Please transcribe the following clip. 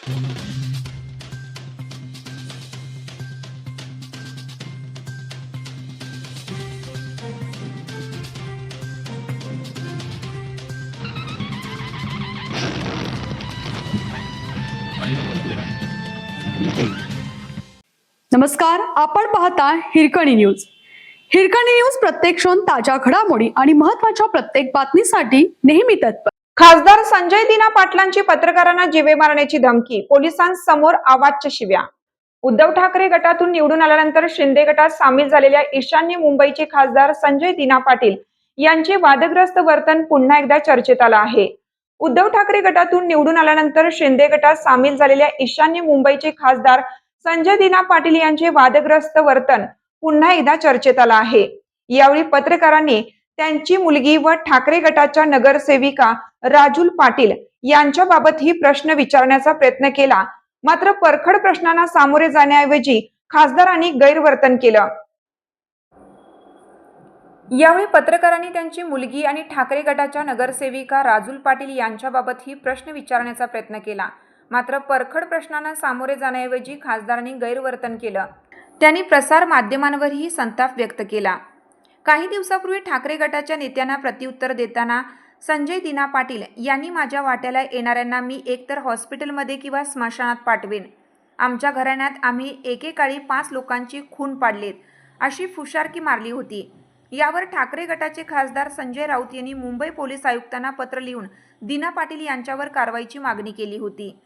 नमस्कार, आपण पाहता हिरकणी न्यूज. हिरकणी न्यूज प्रत्येक क्षण ताज्या घडामोडी आणि महत्त्वाच्या प्रत्येक बातमीसाठी नेहमी तत्पर. खासदार संजय दिना पाटलांची पत्रकारांना जीवे मारण्याची धमकी, पोलिसांसमोर आवाजच्या शिव्या. उद्धव ठाकरे गटातून निवडून आल्यानंतर शिंदे गटात सामील झालेल्या ईशान्य मुंबईचे खासदार संजय दिना पाटील यांचे वादग्रस्त वर्तन पुन्हा एकदा चर्चेत आलं आहे. उद्धव ठाकरे गटातून निवडून आल्यानंतर शिंदे गटात सामील झालेल्या ईशान्य मुंबईचे खासदार संजय दिना पाटील यांचे वादग्रस्त वर्तन पुन्हा एकदा चर्चेत आलं आहे. यावेळी पत्रकारांनी त्यांची मुलगी व ठाकरे गटाच्या नगरसेविका राजुल पाटील यांच्याबाबतही प्रश्न विचारण्याचा प्रयत्न केला, मात्र परखड प्रश्नांना सामोरे जाण्याऐवजी खासदारांनी गैरवर्तन केलं. यावेळी पत्रकारांनी त्यांची मुलगी आणि ठाकरे गटाच्या नगरसेविका राजुल पाटील यांच्याबाबतही प्रश्न विचारण्याचा प्रयत्न केला, मात्र परखड प्रश्नांना सामोरे जाण्याऐवजी खासदारांनी गैरवर्तन केलं. त्यांनी प्रसार माध्यमांवरही संताप व्यक्त केला. काही दिवसापूर्वी ठाकरे गटाच्या नेत्यांना प्रत्युत्तर देताना संजय दिना पाटील यांनी माझ्या वाट्याला येणाऱ्यांना मी एकतर हॉस्पिटलमध्ये किंवा स्मशानात पाठवेन. आमच्या घराण्यात आम्ही एकेकाळी 5 लोकांची खून पाडलीत अशी फुशारकी मारली होती. यावर ठाकरे गटाचे खासदार संजय राऊत यांनी मुंबई पोलीस आयुक्तांना पत्र लिहून दिना पाटील यांच्यावर कारवाईची मागणी केली होती.